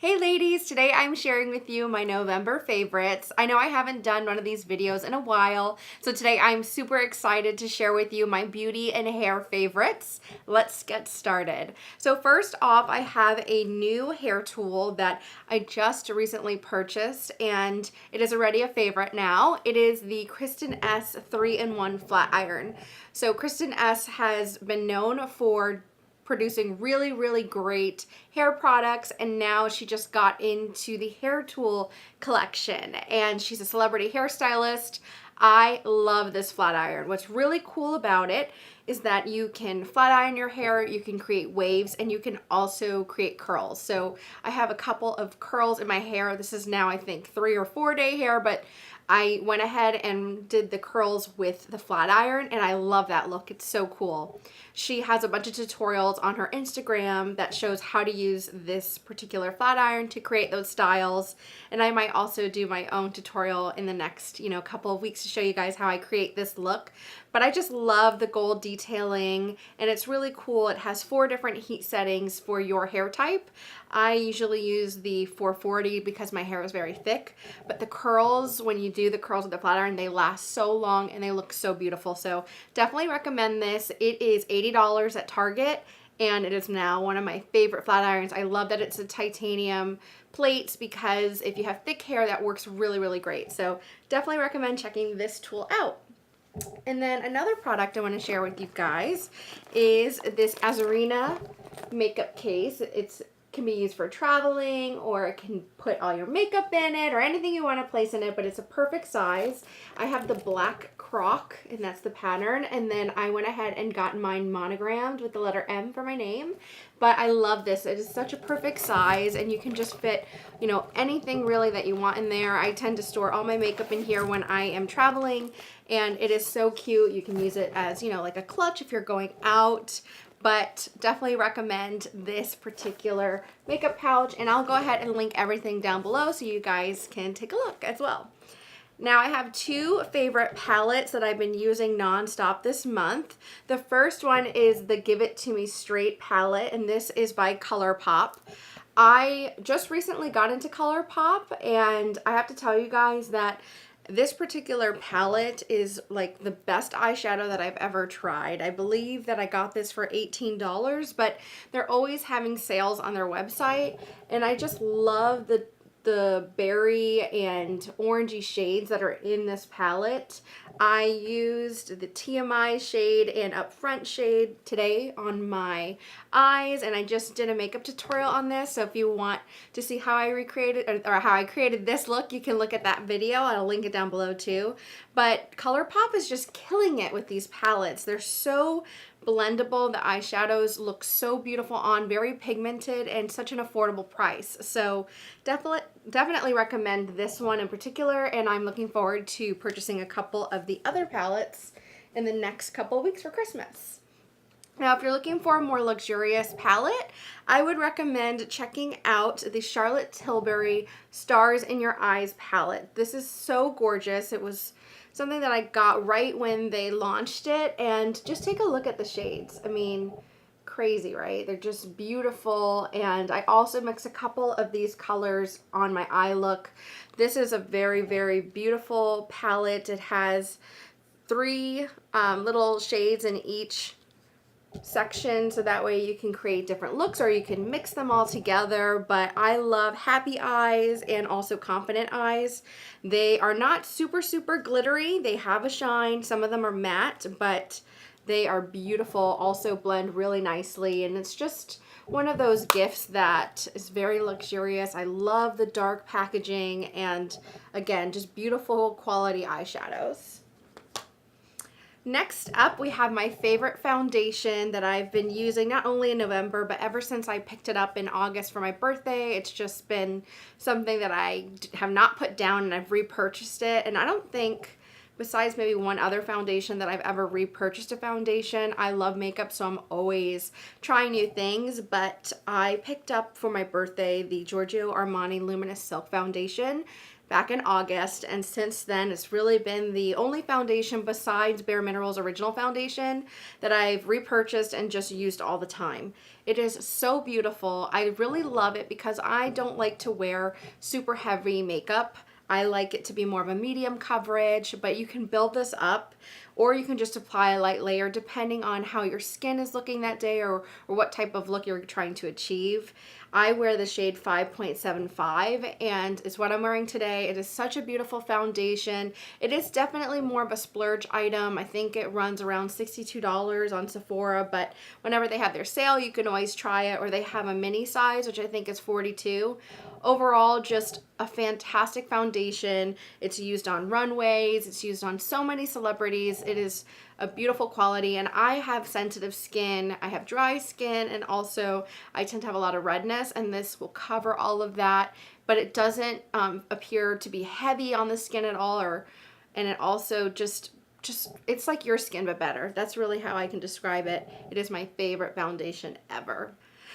Hey ladies, today I'm sharing with you my November favorites. I know I haven't done one of these videos in a while, so today I'm super excited to share with you my beauty and hair favorites. Let's get started. So first off, I have a new hair tool that I just recently purchased and it is already a favorite now. It is the Kristen S 3-in-1 Flat Iron. So Kristen S has been known for producing really great hair products, and now she just got into the hair tool collection and she's a celebrity hairstylist. I love this flat iron. What's really cool about it is that you can flat iron your hair, you can create waves, and you can also create curls. So I have a couple of curls in my hair. This is now I think 3 or 4 day hair, but I went ahead and did the curls with the flat iron and I love that look. It's so cool. She has a bunch of tutorials on her Instagram that shows how to use this particular flat iron to create those styles. And I might also do my own tutorial in the next, couple of weeks to show you guys how I create this look. But I just love the gold detailing and it's really cool. It has 4 different heat settings for your hair type. I usually use the 440 because my hair is very thick, but the curls, when you do the curls with the flat iron, they last so long and they look so beautiful. So definitely recommend this. It is $80 at Target and it is now one of my favorite flat irons. I love that it's a titanium plates because if you have thick hair, that works really great. So definitely recommend checking this tool out. And then another product I want to share with you guys is this Azarina makeup case. It can be used for traveling, or it can put all your makeup in it or anything you want to place in it, but it's a perfect size. I have the black croc and that's the pattern, and then I went ahead and got mine monogrammed with the letter M for my name. But I love this. It is such a perfect size and you can just fit, anything really that you want in there. I tend to store all my makeup in here when I am traveling and it is so cute. You can use it as, like a clutch if you're going out. But definitely recommend this particular makeup pouch, and I'll go ahead and link everything down below so you guys can take a look as well. Now I have 2 favorite palettes that I've been using nonstop this month. The first one is the Give It To Me Straight palette, and this is by ColourPop. I just recently got into ColourPop, and I have to tell you guys that this particular palette is like the best eyeshadow that I've ever tried. I believe that I got this for $18, but they're always having sales on their website, and I just love the berry and orangey shades that are in this palette. I used the TMI shade and Upfront shade today on my eyes, and I just did a makeup tutorial on this. So if you want to see how I recreated or how I created this look, you can look at that video. I'll link it down below too. But ColourPop is just killing it with these palettes. They're so blendable. The eyeshadows look so beautiful on, very pigmented, and such an affordable price. So definitely recommend this one in particular, and I'm looking forward to purchasing a couple of the other palettes in the next couple of weeks for Christmas. Now, if you're looking for a more luxurious palette, I would recommend checking out the Charlotte Tilbury Stars in Your Eyes palette. This is so gorgeous. It was something that I got right when they launched it, and just take a look at the shades. I mean, crazy, right? They're just beautiful, and I also mix a couple of these colors on my eye look. This is a very beautiful palette. It has 3 little shades in each section, so that way you can create different looks or you can mix them all together. But I love happy eyes and also confident eyes. They are not super glittery. They have a shine. Some of them are matte, but they are beautiful, also blend really nicely, and it's just one of those gifts that is very luxurious. I love the dark packaging, and again, just beautiful quality eyeshadows. Next up, we have my favorite foundation that I've been using not only in November, but ever since I picked it up in August for my birthday. It's just been something that I have not put down, and I've repurchased it. And I don't think, besides maybe one other foundation, that I've ever repurchased a foundation. I love makeup, so I'm always trying new things, but I picked up for my birthday the Giorgio Armani Luminous Silk Foundation back in August, and since then it's really been the only foundation besides Bare Minerals Original Foundation that I've repurchased and just used all the time. It is so beautiful. I really love it because I don't like to wear super heavy makeup. I like it to be more of a medium coverage, but you can build this up or you can just apply a light layer depending on how your skin is looking that day or what type of look you're trying to achieve. I wear the shade 5.75 and it's what I'm wearing today. It is such a beautiful foundation. It is definitely more of a splurge item. I think it runs around $62 on Sephora, but whenever they have their sale, you can always try it, or they have a mini size, which I think is 42. Overall, just a fantastic foundation. It's used on runways. It's used on so many celebrities. It is a beautiful quality, and I have sensitive skin. I have dry skin, and also I tend to have a lot of redness, and this will cover all of that, but it doesn't appear to be heavy on the skin at all, and it also just it's like your skin but better. That's really how I can describe it. It is my favorite foundation ever.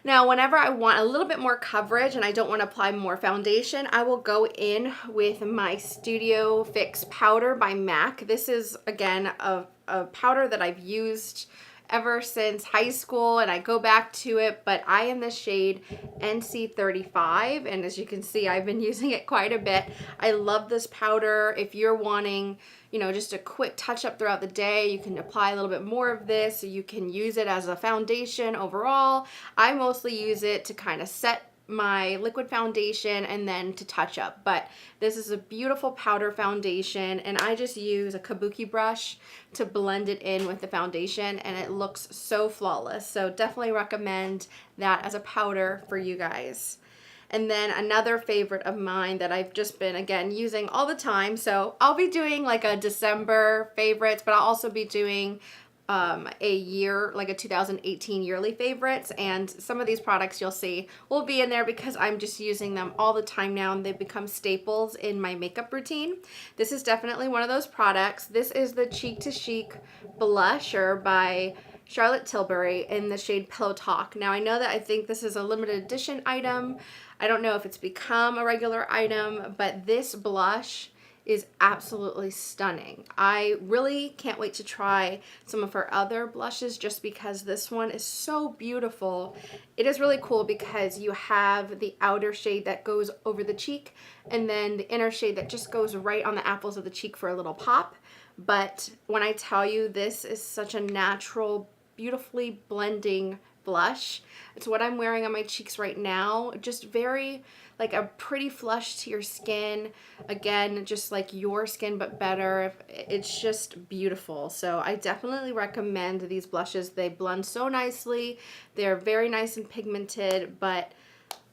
Now, whenever I want a little bit more coverage and I don't want to apply more foundation, I will go in with my Studio Fix powder by MAC. This is, again, a powder that I've used ever since high school, and I go back to it, but I am the shade NC35, and as you can see, I've been using it quite a bit. I love this powder. If you're wanting, you know, just a quick touch up throughout the day, you can apply a little bit more of this. You can use it as a foundation overall. I mostly use it to kind of set my liquid foundation and then to touch up, but this is a beautiful powder foundation, and I just use a kabuki brush to blend it in with the foundation, and it looks so flawless. So definitely recommend that as a powder for you guys. And then another favorite of mine that I've just been, again, using all the time. So I'll be doing like a December favorites, but I'll also be doing a year, like a 2018 yearly favorites, and some of these products you'll see will be in there because I'm just using them all the time now, and they've become staples in my makeup routine. This is definitely one of those products. This is the Cheek to Chic blusher by Charlotte Tilbury in the shade Pillow Talk. Now, I know that I think this is a limited edition item. I don't know if it's become a regular item, but this blush is absolutely stunning. I really can't wait to try some of her other blushes just because this one is so beautiful. It is really cool because you have the outer shade that goes over the cheek and then the inner shade that just goes right on the apples of the cheek for a little pop. But when I tell you, this is such a natural, beautifully blending blush. It's what I'm wearing on my cheeks right now. Just very like a pretty flush to your skin. Again, just like your skin but better. It's just beautiful. So I definitely recommend these blushes. They blend so nicely. They're very nice and pigmented, but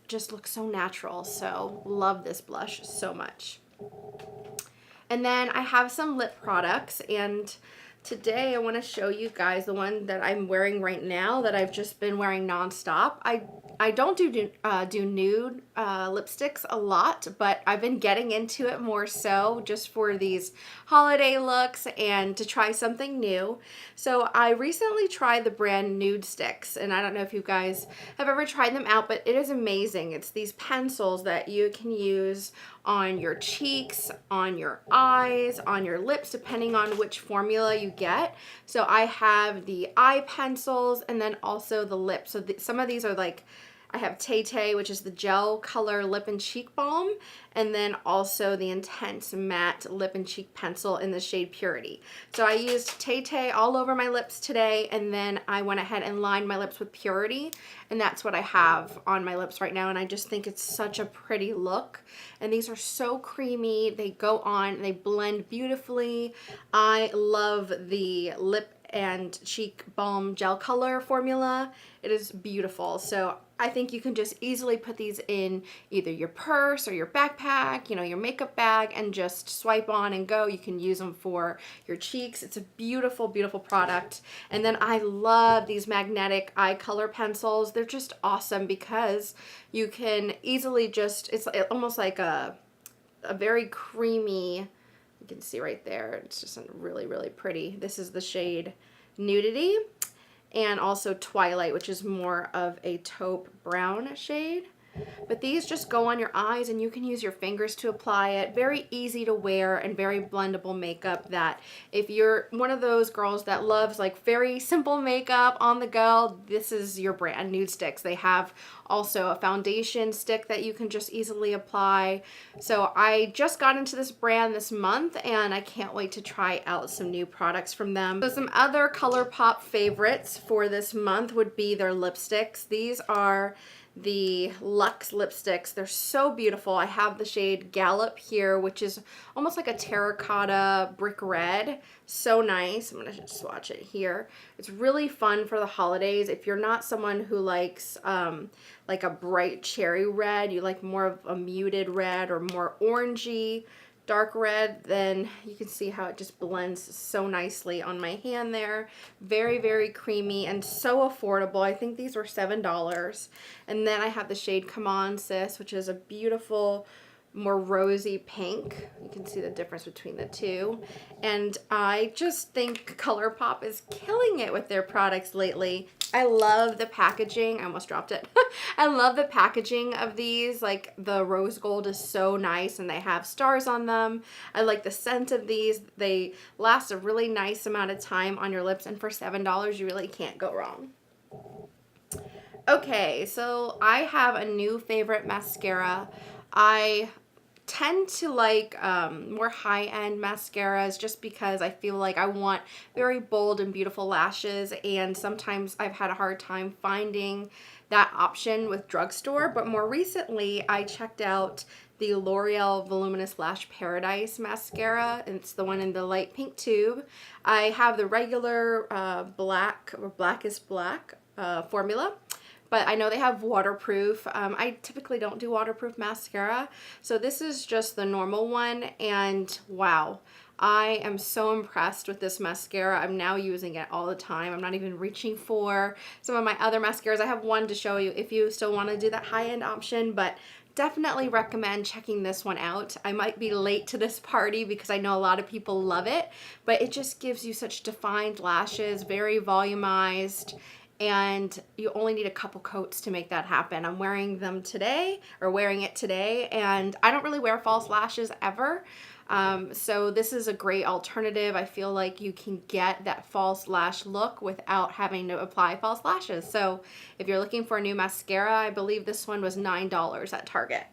just look so natural. So love this blush so much. And then I have some lip products, and today I want to show you guys the one that I'm wearing right now that I've just been wearing nonstop. I don't do nude lipsticks a lot, but I've been getting into it more so just for these holiday looks and to try something new. So I recently tried the brand Nude Sticks, and I don't know if you guys have ever tried them out, but it is amazing. It's these pencils that you can use on your cheeks, on your eyes, on your lips, depending on which formula you get. So I have the eye pencils and then also the lips. So some of these are like, I have Tay Tay, which is the gel color lip and cheek balm, and then also the Intense Matte Lip and Cheek Pencil in the shade Purity. So I used Tay Tay all over my lips today, and then I went ahead and lined my lips with Purity, and that's what I have on my lips right now, and I just think it's such a pretty look. And these are so creamy. They go on, they blend beautifully. I love the lip and cheek balm gel color formula. It is beautiful. So I think you can just easily put these in either your purse or your backpack, you know, your makeup bag, and just swipe on and go. You can use them for your cheeks. It's a beautiful, beautiful product. And then I love these magnetic eye color pencils. They're just awesome because you can easily just, it's almost like a very creamy, you can see right there. It's just really, really pretty. This is the shade Nudity, and also Twilight, which is more of a taupe brown shade. But these just go on your eyes and you can use your fingers to apply it. Very easy to wear and very blendable makeup that if you're one of those girls that loves like very simple makeup on the go, this is your brand. Nude Sticks. They have also a foundation stick that you can just easily apply. So I just got into this brand this month and I can't wait to try out some new products from them. So some other ColourPop favorites for this month would be their lipsticks. These are the Luxe lipsticks. They're so beautiful. I have the shade Gallop here, which is almost like a terracotta brick red. So nice. I'm gonna just swatch it here. It's really fun for the holidays. If you're not someone who likes like a bright cherry red, you like more of a muted red or more orangey dark red, then you can see how it just blends so nicely on my hand there. Very, very creamy and so affordable. I think these were $7. And then I have the shade Come On Sis, which is a beautiful, more rosy pink. You can see the difference between the two. And I just think ColourPop is killing it with their products lately. I love the packaging. I almost dropped it. I love the packaging of these. Like the rose gold is so nice and they have stars on them. I like the scent of these. They last a really nice amount of time on your lips, and for $7 you really can't go wrong. Okay, so I have a new favorite mascara. I tend to like more high-end mascaras just because I feel like I want very bold and beautiful lashes, and sometimes I've had a hard time finding that option with drugstore. But more recently I checked out the L'Oreal Voluminous Lash Paradise mascara, and it's the one in the light pink tube. I have the regular black or blackest black formula, but I know they have waterproof. I typically don't do waterproof mascara, so this is just the normal one, and wow, I am so impressed with this mascara. I'm now using it all the time. I'm not even reaching for some of my other mascaras. I have one to show you if you still want to do that high-end option, but definitely recommend checking this one out. I might be late to this party because I know a lot of people love it, but it just gives you such defined lashes, very volumized, and you only need a couple coats to make that happen. I'm wearing them today, or wearing it today, and I don't really wear false lashes ever. So this is a great alternative. I feel like you can get that false lash look without having to apply false lashes. So if you're looking for a new mascara, I believe this one was $9 at Target.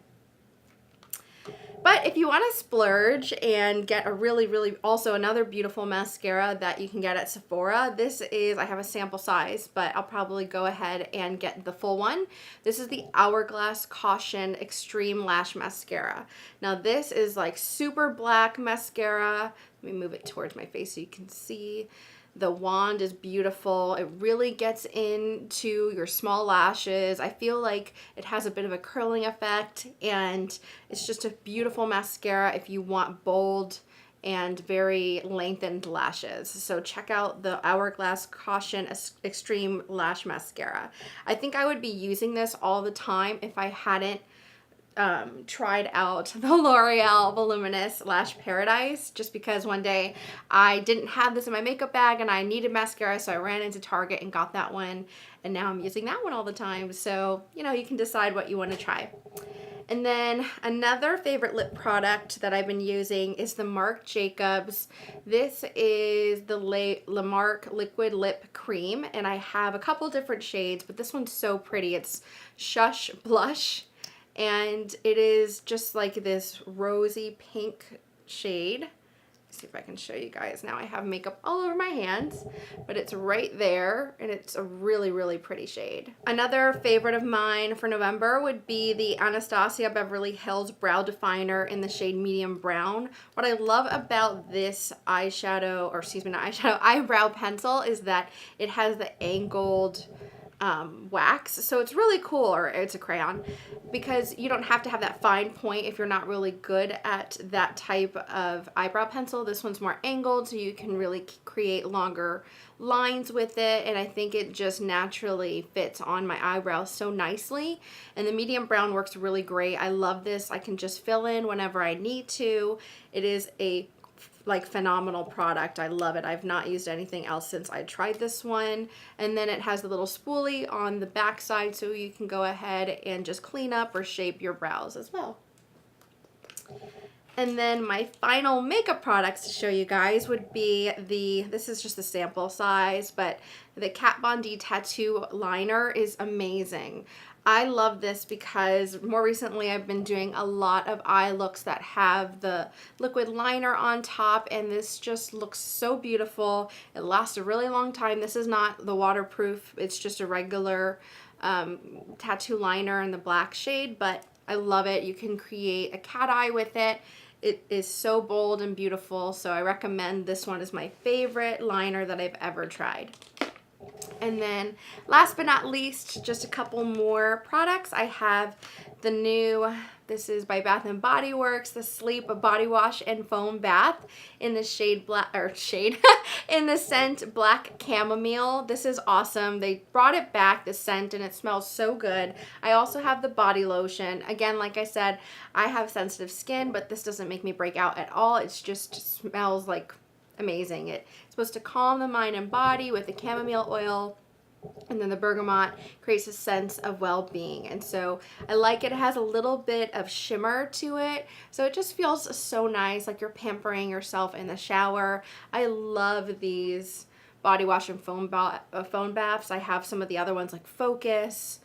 But if you want to splurge and get a really also another beautiful mascara that you can get at Sephora, this is, I have a sample size, but I'll probably go ahead and get the full one. This is the Hourglass Caution Extreme Lash Mascara. Now this is like super black mascara. Let me move it towards my face so you can see. The wand is beautiful. It really gets into your small lashes. I feel like it has a bit of a curling effect, and it's just a beautiful mascara if you want bold and very lengthened lashes. So check out the Hourglass Caution Extreme Lash Mascara. I think I would be using this all the time if I hadn't tried out the L'Oreal Voluminous Lash Paradise, just because one day I didn't have this in my makeup bag and I needed mascara, so I ran into Target and got that one, and now I'm using that one all the time. So, you know, you can decide what you want to try. And then another favorite lip product that I've been using is the Marc Jacobs. This is the La Marque Liquid Lip Cream, and I have a couple different shades, but this one's so pretty. It's Shush Blush, and it is just like this rosy pink shade. Let's see if I can show you guys. Now I have makeup all over my hands, but it's right there, and it's a really pretty shade. Another favorite of mine for November would be the Anastasia Beverly Hills Brow Definer in the shade Medium Brown. What I love about this eyeshadow, or excuse me, not eyeshadow, eyebrow pencil, is that it has the angled wax, so it's really cool, or it's a crayon, because you don't have to have that fine point if you're not really good at that type of eyebrow pencil. This one's more angled, so you can really create longer lines with it, and I think it just naturally fits on my eyebrows so nicely. And the medium brown works really great. I love this. I can just fill in whenever I need to. It is a like phenomenal product. I love it. I've not used anything else since I tried this one. And then it has the little spoolie on the back side so you can go ahead and just clean up or shape your brows as well. And then my final makeup products to show you guys would be this is just the sample size, but the Kat Von D Tattoo Liner is amazing. I love this because more recently I've been doing a lot of eye looks that have the liquid liner on top, and this just looks so beautiful. It lasts a really long time. This is not the waterproof, it's just a regular tattoo liner in the black shade, but I love it. You can create a cat eye with it. It is so bold and beautiful, so I recommend this one. Is my favorite liner that I've ever tried. And then last but not least, just a couple more products. I have the new, this is by Bath & Body Works, the Sleep Body Wash and Foam Bath in the shade black, or shade, in the scent Black Chamomile. This is awesome. They brought it back, the scent, and it smells so good. I also have the body lotion. Again, like I said, I have sensitive skin, but this doesn't make me break out at all. It just smells like amazing. It's supposed to calm the mind and body with the chamomile oil, and then the bergamot creates a sense of well-being. And so I like it. It has a little bit of shimmer to it, so it just feels so nice, like you're pampering yourself in the shower. I love these body wash and foam baths. I have some of the other ones like Focus.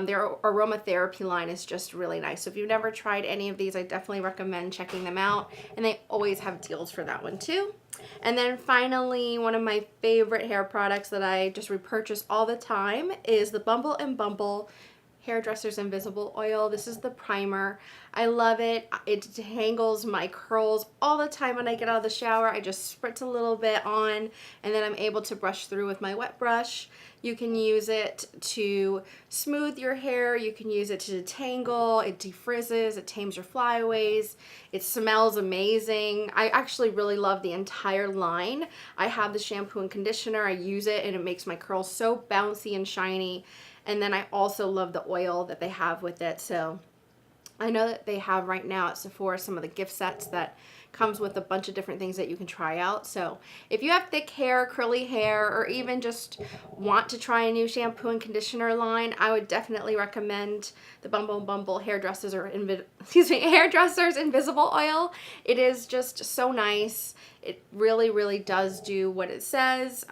Their aromatherapy line is just really nice. So if you've never tried any of these, I definitely recommend checking them out. And they always have deals for that one too. And then finally, one of my favorite hair products that I just repurchase all the time is the Bumble and Bumble Hairdresser's Invisible Oil. This is the primer. I love it. It detangles my curls all the time when I get out of the shower. I just spritz a little bit on, and then I'm able to brush through with my wet brush. You can use it to smooth your hair. You can use it to detangle. It defrizzes. It tames your flyaways. It smells amazing. I actually really love the entire line. I have the shampoo and conditioner. I use it, and it makes my curls so bouncy and shiny. And then I also love the oil that they have with it. So I know that they have right now at Sephora some of the gift sets that comes with a bunch of different things that you can try out. So if you have thick hair, curly hair, or even just want to try a new shampoo and conditioner line, I would definitely recommend the Bumble and Bumble Hairdresser's Invisible Oil. It is just so nice. It really, really does do what it says.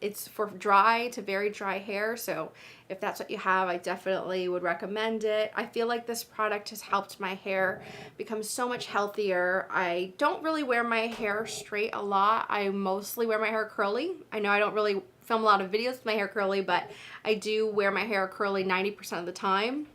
It's for dry to very dry hair, so if that's what you have, I definitely would recommend it. I feel like this product has helped my hair become so much healthier. I don't really wear my hair straight a lot. I mostly wear my hair curly. I know I don't really film a lot of videos with my hair curly, but I do wear my hair curly 90% of the time.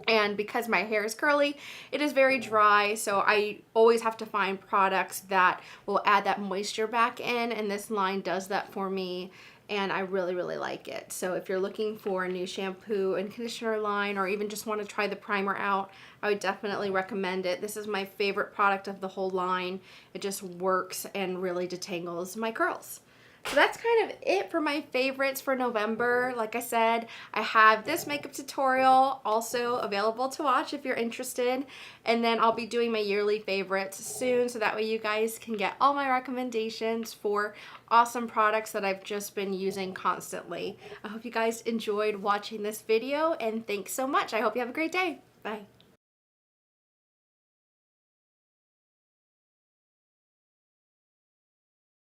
And because my hair is curly, it is very dry, so I always have to find products that will add that moisture back in, and this line does that for me, and I really, really like it. So if you're looking for a new shampoo and conditioner line, or even just want to try the primer out, I would definitely recommend it. This is my favorite product of the whole line. It just works and really detangles my curls. So that's kind of it for my favorites for November. Like I said, I have this makeup tutorial also available to watch if you're interested. And then I'll be doing my yearly favorites soon, so that way you guys can get all my recommendations for awesome products that I've just been using constantly. I hope you guys enjoyed watching this video, and thanks so much. I hope you have a great day. Bye.